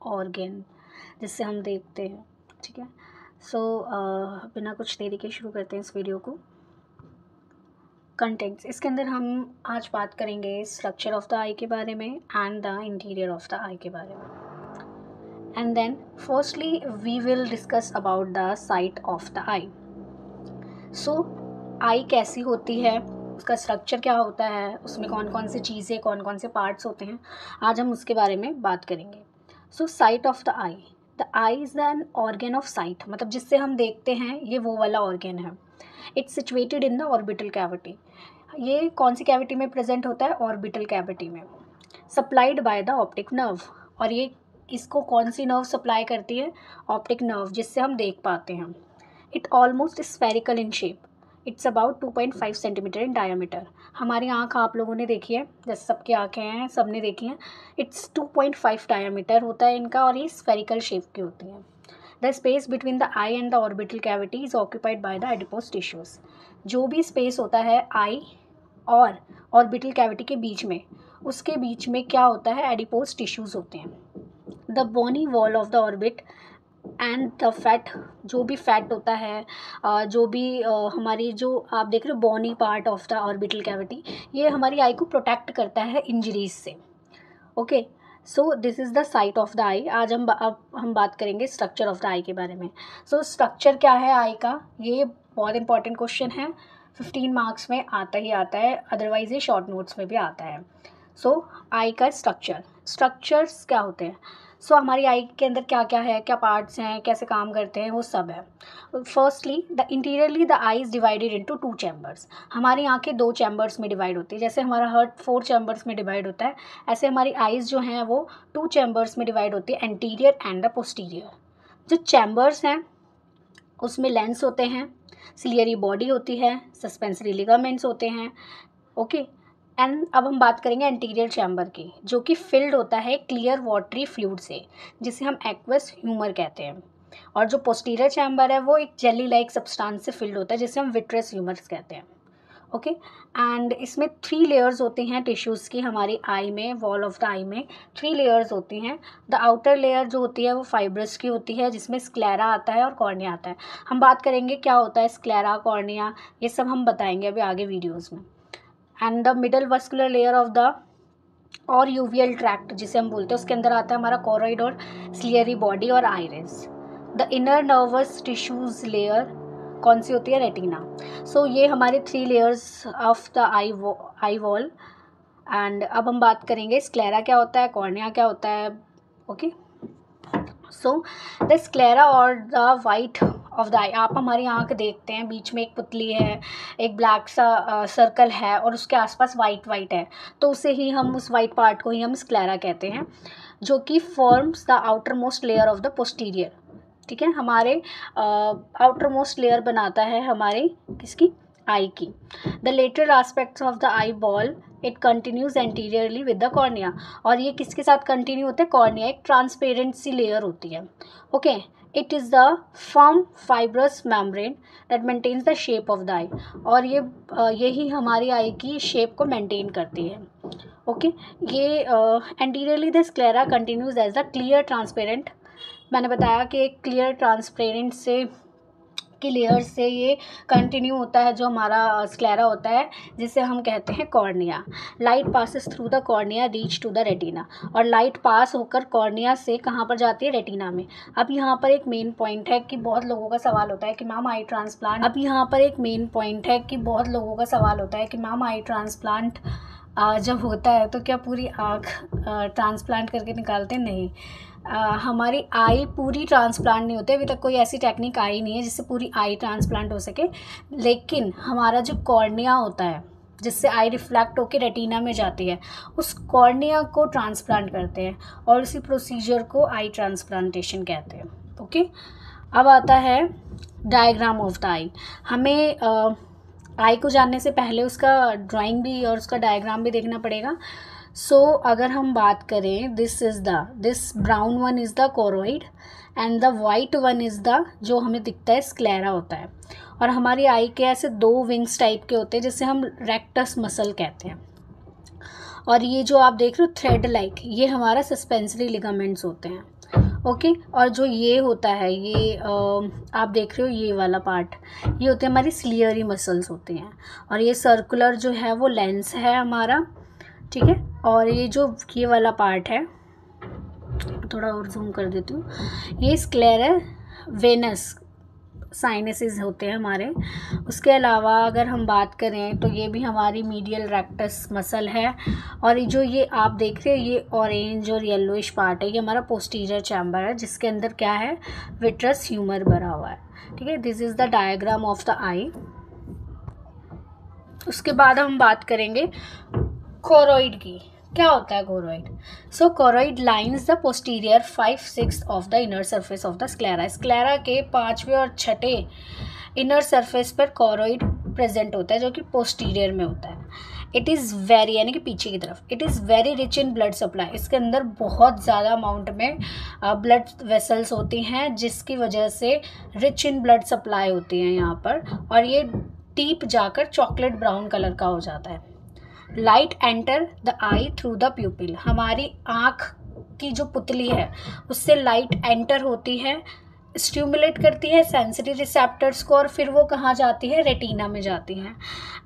Organ जिससे हम देखते हैं, ठीक है। सो बिना कुछ देरी के शुरू करते हैं इस वीडियो को। कंटेंट्स, इसके अंदर हम आज बात करेंगे स्ट्रक्चर ऑफ द आई के बारे में and the interior of the eye के बारे में। And then firstly we will discuss about the site of the eye. So eye कैसी होती है, उसका स्ट्रक्चर क्या होता है, उसमें कौन कौन सी चीज़ें, कौन कौन से पार्ट्स होते हैं, आज हम उसके बारे में बात करेंगे। So site of the eye is an organ of sight, मतलब जिससे हम देखते हैं, ये वो वाला ऑर्गन है। It's situated in the orbital cavity. ये कौन सी कैविटी में प्रेजेंट होता है? ऑर्बिटल कैविटी में। Supplied by the optic nerve, और ये इसको कौन सी नर्व सप्लाई करती है? ऑप्टिक नर्व, जिससे हम देख पाते हैं। It almost spherical in shape. It's about 2.5 centimetre in diameter. हमारी आँख आप लोगों ने देखी है, जैसे सबकी आँखें हैं, सब ने देखी हैं। इट्स 2.5 डायमीटर होता है इनका, और ये स्फेरिकल शेप की होती है। The space between the I and the orbital cavity is occupied by the adipose tissues. जो भी स्पेस होता है आई और ऑर्बिटल कैविटी के बीच में, उसके बीच में क्या होता है? एडिपोज टिश्यूज़ होते हैं। The bony wall of the orbit and the fat, जो भी फैट होता है, जो भी हमारी जो आप देख रहे हो bony part of the orbital cavity, ये हमारी आई को प्रोटेक्ट करता है इंजरीज से। Okay, so this is the site of the eye. आज हम बात करेंगे स्ट्रक्चर ऑफ द आई के बारे में। सो स्ट्रक्चर क्या है आई का, ये बहुत इंपॉर्टेंट क्वेश्चन है, 15 मार्क्स में आता ही आता है, अदरवाइज ये शॉर्ट नोट्स में भी आता है। सो आई का स्ट्रक्चर्स क्या होते हैं? सो हमारी आई के अंदर क्या क्या है, क्या पार्ट्स हैं, कैसे काम करते हैं, वो सब है। Firstly the interiorly the eye is divided into 2 chambers. हमारी आँखें 2 चैम्बर्स में डिवाइड होती है। जैसे हमारा हार्ट 4 चैम्बर्स में डिवाइड होता है, ऐसे हमारी आईज़ जो हैं वो 2 चैम्बर्स में डिवाइड होती है, एंटीरियर एंड द पोस्टीरियर। जो चैम्बर्स हैं उसमें लेंस होते हैं, सिलियरी बॉडी होती है, सस्पेंसरी लिगामेंट्स होते हैं। ओके, एंड अब हम बात करेंगे एंटीरियर चैम्बर की, जो कि फिल्ड होता है क्लियर वाटरी फ्लूइड से, जिसे हम एक्वस ह्यूमर कहते हैं। और जो पोस्टीरियर चैम्बर है वो एक जेली लाइक सब्सटेंस से फिल्ड होता है, जिसे हम विट्रस ह्यूमर्स कहते हैं। ओके, एंड इसमें 3 लेयर्स होती हैं टिश्यूज़ की। हमारी आई में, वॉल ऑफ द आई में 3 लेयर्स होती हैं। द आउटर लेयर जो होती है वो फाइब्रस की होती है, जिसमें स्क्लेरा आता है और कॉर्निया आता है। हम बात करेंगे क्या होता है स्क्लेरा, कॉर्निया, ये सब हम बताएंगे अभी आगे वीडियोज़ में। And the middle vascular layer of the और यूवियल ट्रैक्ट जिसे हम बोलते हैं, उसके अंदर आता है हमारा कोरोइड और सिलियरी बॉडी और iris. The inner nervous tissues layer कौन सी होती है? रेटिना। सो ये हमारे 3 layers of the eye wall. And अब हम बात करेंगे स्क्लेरा क्या होता है, कॉर्निया क्या होता है। ओके, सो द स्क्लेरा और द वाइट ऑफ द आई, आप हमारी आँख देखते हैं, बीच में एक पुतली है, एक ब्लैक सा सर्कल है और उसके आसपास वाइट है, तो उसे ही हम, उस वाइट पार्ट को ही हम स्क्लेरा कहते हैं, जो कि forms the outer most layer of the posterior. ठीक है, हमारे आउटर मोस्ट लेयर बनाता है हमारे किसकी? आई की। The lateral aspects of the eye ball, it continues anteriorly with the cornea, और ये किसके साथ कंटिन्यू होता है? कॉर्निया एक ट्रांसपेरेंट सी लेयर होती है। Okay, it is the firm fibrous membrane that maintains the shape of the eye, और ये यही हमारी आई की शेप को मेंटेन करती है। ओके, ये anteriorly the sclera continues as the clear transparent, मैंने बताया कि एक क्लियर ट्रांसपेरेंट से की लेयर से ये कंटिन्यू होता है जो हमारा स्क्लेरा होता है, जिसे हम कहते हैं cornea. Light passes through the cornea reach to the retina, और लाइट पास होकर कॉर्निया से कहाँ पर जाती है? रेटिना में। अब यहाँ पर एक मेन पॉइंट है कि बहुत लोगों का सवाल होता है कि मैम आई ट्रांसप्लांट जब होता है तो क्या पूरी आँख ट्रांसप्लांट करके निकालते? नहीं, हमारी आई पूरी ट्रांसप्लांट नहीं होती। अभी तक कोई ऐसी टेक्निक आई नहीं है जिससे पूरी आई ट्रांसप्लांट हो सके, लेकिन हमारा जो कॉर्निया होता है, जिससे आई रिफ्लेक्ट होकर रेटिना में जाती है, उस कॉर्निया को ट्रांसप्लांट करते हैं, और उसी प्रोसीजर को आई ट्रांसप्लांटेशन कहते हैं। ओके, अब आता है डायग्राम ऑफ द आई। हमें आई को जानने से पहले उसका ड्राइंग भी और उसका डायग्राम भी देखना पड़ेगा। सो अगर हम बात करें, this brown one is the choroid and the white one is the, जो हमें दिखता है, स्क्लेरा होता है। और हमारी आई के ऐसे 2 विंग्स टाइप के होते हैं, जिसे हम रेक्टस मसल कहते हैं। और ये जो आप देख रहे हो थ्रेड लाइक, ये हमारा सस्पेंसरी लिगामेंट्स होते हैं। ओके और जो ये होता है ये आप देख रहे हो ये वाला पार्ट, ये होते हैं हमारी सिलियरी मसल्स होते हैं। और ये सर्कुलर जो है वो लेंस है हमारा, ठीक है। और ये जो ये वाला पार्ट है, थोड़ा और जूम कर देती हूँ, ये स्क्लेरल वेनस साइनसेस होते हैं हमारे। उसके अलावा अगर हम बात करें तो ये भी हमारी मीडियल रेक्टस मसल है। और जो ये आप देख रहे हो ये ऑरेंज और येलोइश पार्ट है, ये हमारा पोस्टीरियर चैम्बर है जिसके अंदर क्या है, विट्रस ह्यूमर भरा हुआ है, ठीक है। This is the diagram of the eye. उसके बाद हम बात करेंगे कोरोइड की। क्या होता है choroid? So choroid lines the posterior 5/6 of the inner surface of the sclera. Sclera के 5वें और 6ठे इनर सरफेस पर कोरोइड प्रेजेंट होता है जो कि पोस्टीरियर में होता है। इट इज़ वेरी, यानी कि पीछे की तरफ, it is very rich in blood supply. इसके अंदर बहुत ज़्यादा अमाउंट में ब्लड वेसल्स होती हैं जिसकी वजह से रिच इन ब्लड सप्लाई होती है यहाँ पर। और ये डीप जाकर चॉकलेट ब्राउन कलर का हो जाता है। Light enter the I through the प्यूपिल। हमारी आँख की जो पुतली है उससे लाइट एंटर होती है, स्टिमुलेट करती है सेंसिटिव रिसेप्टर्स को, और फिर वो कहाँ जाती है, रेटिना में जाती हैं।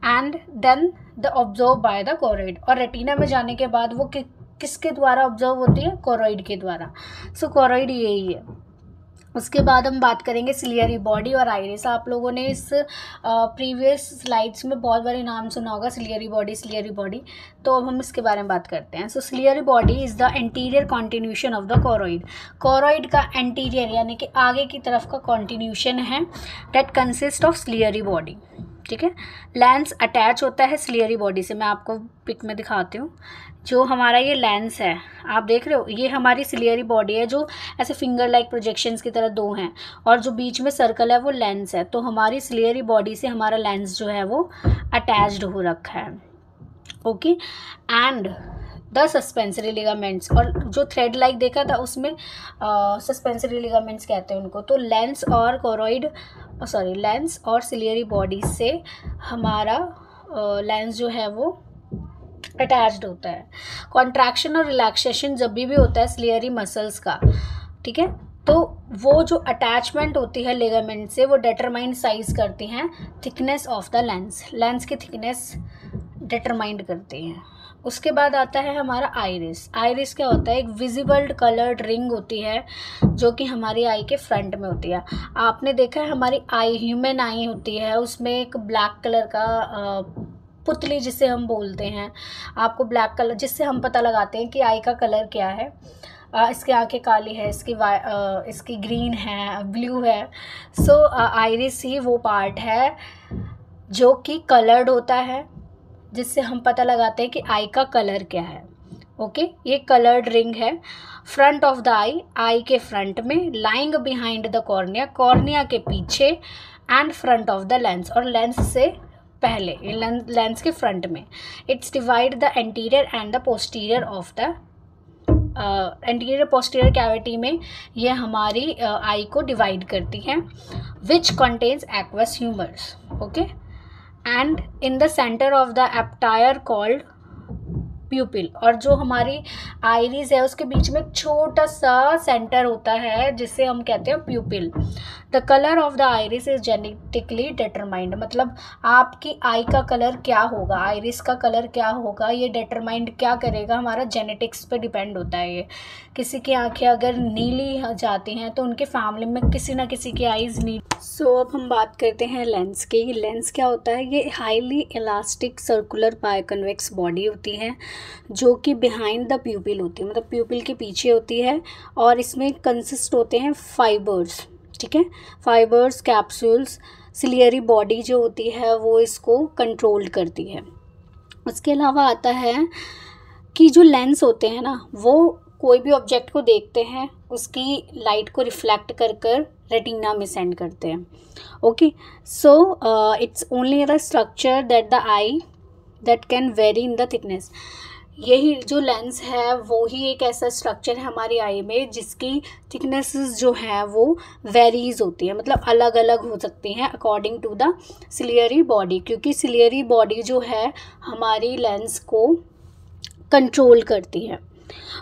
And then the observe by the choroid. और रेटिना में जाने के बाद वो किसके द्वारा ऑब्जर्व होती है, कोरोइड के द्वारा। सो कोरोइड यही है। उसके बाद हम बात करेंगे सिलियरी बॉडी और आइरिस। आप लोगों ने इस प्रीवियस स्लाइड्स में बहुत बारी नाम सुना होगा, सिलियरी बॉडी। तो अब हम इसके बारे में बात करते हैं। So ciliary body is the anterior continuation of the choroid. Choroid का एंटीरियर यानी कि आगे की तरफ का कॉन्टिन्यूशन है, that consist of ciliary body, ठीक है। लेंस अटैच होता है सिलियरी बॉडी से। मैं आपको पिक में दिखाती हूँ। जो हमारा ये लेंस है आप देख रहे हो, ये हमारी सिलियरी बॉडी है जो ऐसे फिंगर लाइक प्रोजेक्शंस की तरह दो हैं, और जो बीच में सर्कल है वो लेंस है। तो हमारी सिलियरी बॉडी से हमारा लेंस जो है वो अटैच्ड हो रखा है, okay. And the suspensory ligaments, और जो थ्रेड लाइक देखा था उसमें सस्पेंसरी लिगामेंट्स कहते हैं उनको। तो लेंस और सिलियरी बॉडी से हमारा लेंस जो है वो अटैच्ड होता है। कॉन्ट्रैक्शन और रिलैक्सेशन जब भी होता है सिलियरी मसल्स का, ठीक है, तो वो जो अटैचमेंट होती है लिगामेंट से वो डिटरमाइन साइज करती हैं थिकनेस ऑफ द लेंस की थिकनेस डिटरमाइन करती हैं। उसके बाद आता है हमारा आइरिस। आइरिस क्या होता है, एक विजिबल कलर्ड रिंग होती है जो कि हमारी आई के फ्रंट में होती है। आपने देखा है हमारी आई, ह्यूमन आई होती है, उसमें एक ब्लैक कलर का पुतली जिसे हम बोलते हैं, आपको ब्लैक कलर, जिससे हम पता लगाते हैं कि आई का कलर क्या है। इसकी आंखें काली है, इसकी ग्रीन है, ब्लू है। सो आइरिस ही वो पार्ट है जो कि कलर्ड होता है, जिससे हम पता लगाते हैं कि आई का कलर क्या है, ओके। ये कलर्ड रिंग है फ्रंट ऑफ द आई के फ्रंट में, लाइंग बिहाइंड द कॉर्निया के पीछे, and front of the lens, और लेंस से पहले, लेंस के फ्रंट में। It's divide the anterior and the posterior of the anterior posterior cavity में ये हमारी आई को डिवाइड करती हैं, which contains aqueous humours, okay. And in the centre of the aperture called pupil. और जो हमारी आइरिस है उसके बीच में एक छोटा सा सेंटर होता है जिसे हम कहते हैं प्यूपिल। The colour of the iris is genetically determined. मतलब आपकी आई का कलर क्या होगा, आइरिस का कलर क्या होगा, ये डिटरमाइंड क्या करेगा, हमारा जेनेटिक्स पे डिपेंड होता है ये। किसी की आंखें अगर नीली जाती हैं तो उनके फैमिली में किसी ना किसी की आईज नीली। सो अब हम बात करते हैं लेंस की। लेंस क्या होता है, ये हाईली इलास्टिक सर्कुलर बायोकन्वेक्स बॉडी होती है जो कि बिहाइंड द प्यूपिल होती है, मतलब प्यूपिल के पीछे होती है। और इसमें कंसिस्ट होते हैं फाइबर्स, ठीक है, फाइबर्स, कैप्सूल्स। सिलियरी बॉडी जो होती है वो इसको कंट्रोल करती है। उसके अलावा आता है कि जो लेंस होते हैं ना, वो कोई भी ऑब्जेक्ट को देखते हैं, उसकी लाइट को रिफ्लेक्ट कर कर रेटिना में सेंड करते हैं, okay. So it's only the structure that the I that can very in the thickness. यही जो लेंस है वो ही एक ऐसा स्ट्रक्चर है हमारी आई में जिसकी थिकनेसेस जो है वो वेरीज होती है, मतलब अलग अलग हो सकती हैं according to the ciliary body. क्योंकि सिलियरी बॉडी जो है हमारी लेंस को कंट्रोल करती है।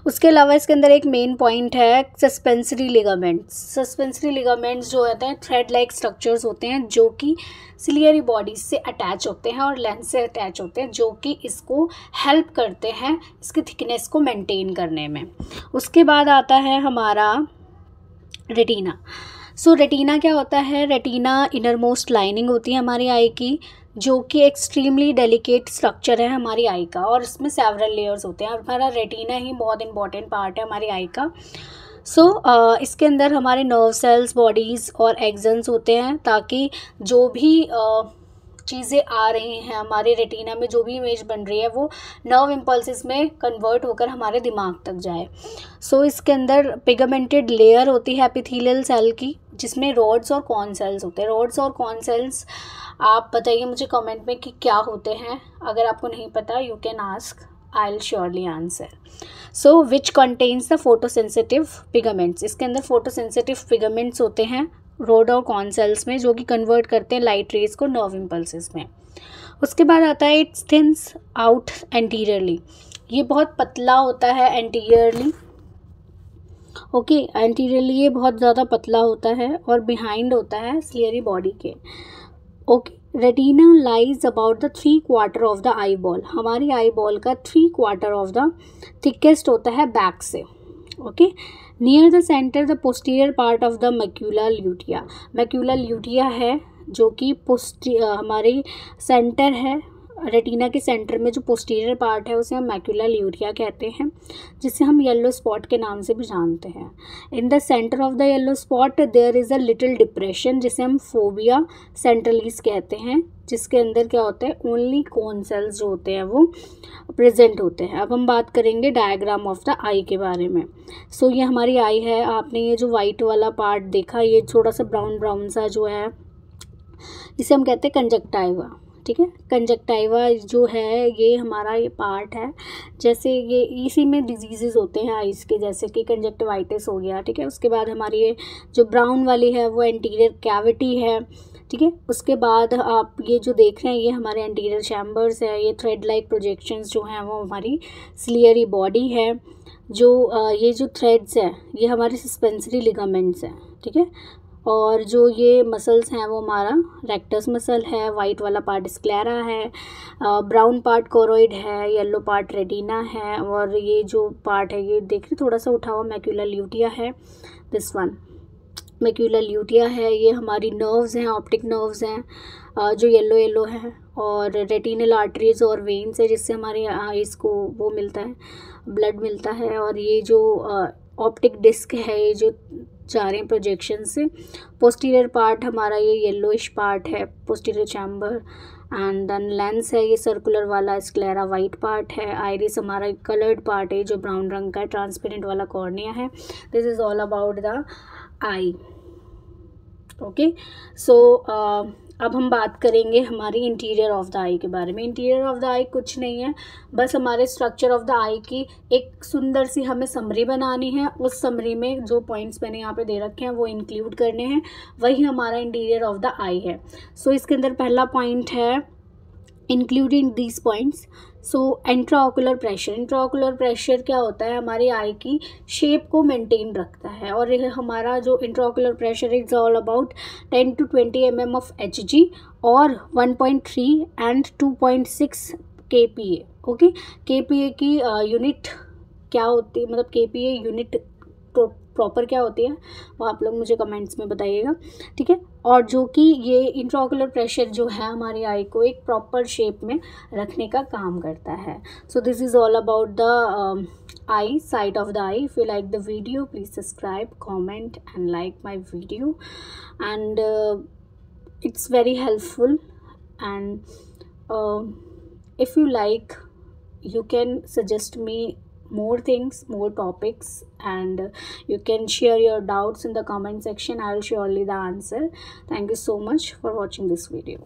उसके अलावा इसके अंदर एक मेन पॉइंट है सस्पेंसरी लिगामेंट्स। सस्पेंसरी लिगामेंट्स जो होते हैं थ्रेड लाइक स्ट्रक्चर्स होते हैं जो कि सिलियरी बॉडी से अटैच होते हैं और लेंस से अटैच होते हैं, जो कि इसको हेल्प करते हैं इसकी थिकनेस को मेंटेन करने में। उसके बाद आता है हमारा रेटिना। सो रेटिना क्या होता है? रेटिना इनर मोस्ट लाइनिंग होती है हमारी आई की, जो कि एक्सट्रीमली डेलिकेट स्ट्रक्चर है हमारी आई का, और इसमें सेवरल लेयर्स होते हैं। और हमारा रेटिना ही बहुत इंपॉर्टेंट पार्ट है हमारी आई का। इसके अंदर हमारे नर्व सेल्स, बॉडीज़ और एक्सन्स होते हैं, ताकि जो भी चीज़ें आ रही हैं हमारे रेटिना में, जो भी इमेज बन रही है वो नर्व इम्पल्सिस में कन्वर्ट होकर हमारे दिमाग तक जाए। इसके अंदर पिगमेंटेड लेयर होती है एपिथेलियल सेल की, जिसमें रॉड्स और कॉन सेल्स होते हैं। रॉड्स और कॉन सेल्स आप बताइए मुझे कमेंट में कि क्या होते हैं। अगर आपको नहीं पता you can ask, I will surely answer. Which contains the photosensitive pigments. इसके अंदर फोटोसेंसिटिव पिगमेंट्स होते हैं रोड और कॉन सेल्स में, जो कि कन्वर्ट करते हैं लाइट रेज को नर्व इम्पल्सिस में। उसके बाद आता है इट्स थिन्स आउट एंटीरियरली। ये बहुत पतला होता है एंटीरियरली, ओके एंटीरियरली ये बहुत ज़्यादा पतला होता है और बिहाइंड होता है सिलियरी बॉडी के। Okay retina lies about the 3/4 of the eye ball. हमारी आई बॉल का 3/4 ऑफ द थिकेस्ट होता है बैक से। Okay near the centre the posterior part of the macula lutea. Macula lutea है जो कि हमारी सेंटर है रेटिना के सेंटर में, जो पोस्टीरियर पार्ट है उसे हम मैक्यूला ल्यूटिया कहते हैं, जिसे हम येलो स्पॉट के नाम से भी जानते हैं। In the centre of the yellow spot there is a little depression, जिसे हम फोबिया सेंट्रलिस कहते हैं, जिसके अंदर क्या होता है ओनली कोन सेल्स जो होते हैं वो प्रेजेंट होते हैं। अब हम बात करेंगे डायग्राम ऑफ द आई के बारे में। ये हमारी आई है। आपने ये जो वाइट वाला पार्ट देखा, ये थोड़ा सा ब्राउन ब्राउन सा जो है, इसे हम कहते हैं कंजक्टाइवा। ठीक है, कंजक्टाइवा जो है ये हमारा ये पार्ट है, जैसे ये इसी में डिजीज़ेज़ होते हैं आइज़ के, जैसे कि कंजक्टिवाइटिस हो गया। ठीक है, उसके बाद हमारी ये जो ब्राउन वाली है वो एंटीरियर कैविटी है। ठीक है, उसके बाद आप ये जो देख रहे हैं ये हमारे एंटीरियर चैम्बर्स है। ये थ्रेड लाइक प्रोजेक्शंस जो हैं वो हमारी सिलियरी बॉडी है। ये जो थ्रेड्स हैं ये हमारे सस्पेंसरी लिगामेंट्स हैं। ठीक है, और जो ये मसल्स हैं वो हमारा रेक्टस मसल है, वाइट वाला पार्ट स्क्लेरा है, ब्राउन पार्ट कोरोइड है, येलो पार्ट रेटिना है, और ये जो पार्ट है ये देखिए थोड़ा सा उठा हुआ मैक्यूला ल्यूटिया है। दिस वन मैक्यूला ल्यूटिया है। ये हमारी नर्व्स हैं, ऑप्टिक नर्व्स हैं जो येलो येलो हैं, और रेटिनल आर्टरीज और वेन्स है जिससे हमारी आइज़ को वो मिलता है, ब्लड मिलता है। और ये जो ऑप्टिक डिस्क है ये जो जा रहे हैं प्रोजेक्शन से। पोस्टीरियर पार्ट हमारा ये येलोइश पार्ट है, posterior chamber, and then lens है ये सर्कुलर वाला, स्क्लेरा वाइट पार्ट है, आइरिस हमारा कलर्ड पार्ट है जो ब्राउन रंग का है, ट्रांसपेरेंट वाला कॉर्निया है। This is all about the I. Okay अब हम बात करेंगे हमारी इंटीरियर ऑफ द आई के बारे में। इंटीरियर ऑफ द आई कुछ नहीं है, बस हमारे स्ट्रक्चर ऑफ द आई की एक सुंदर सी हमें समरी बनानी है। उस समरी में जो पॉइंट्स मैंने यहाँ पे दे रखे हैं वो इंक्लूड करने हैं, वही हमारा इंटीरियर ऑफ द आई है। इसके अंदर पहला पॉइंट है including these points. Intraocular pressure. Intraocular pressure क्या होता है? हमारी आई की शेप को मेंटेन रखता है, और ये हमारा जो intraocular pressure is all about 10 to 20 mm of Hg और 1.3 एंड 2.6 kPa। ओके, kPa की यूनिट क्या होती है, मतलब kPa यूनिट प्रॉपर क्या होती है वो आप लोग मुझे कमेंट्स में बताइएगा। ठीक है, और जो कि ये इंट्राओकुलर प्रेशर जो है हमारी आई को एक प्रॉपर शेप में रखने का काम करता है। This is all about the I, side of the I. If you like the video please subscribe, comment and like my video, and it's very helpful, and if you like you can suggest me more things, more topics, and you can share your doubts in the comment section. I will surely the answer. Thank you so much for watching this video.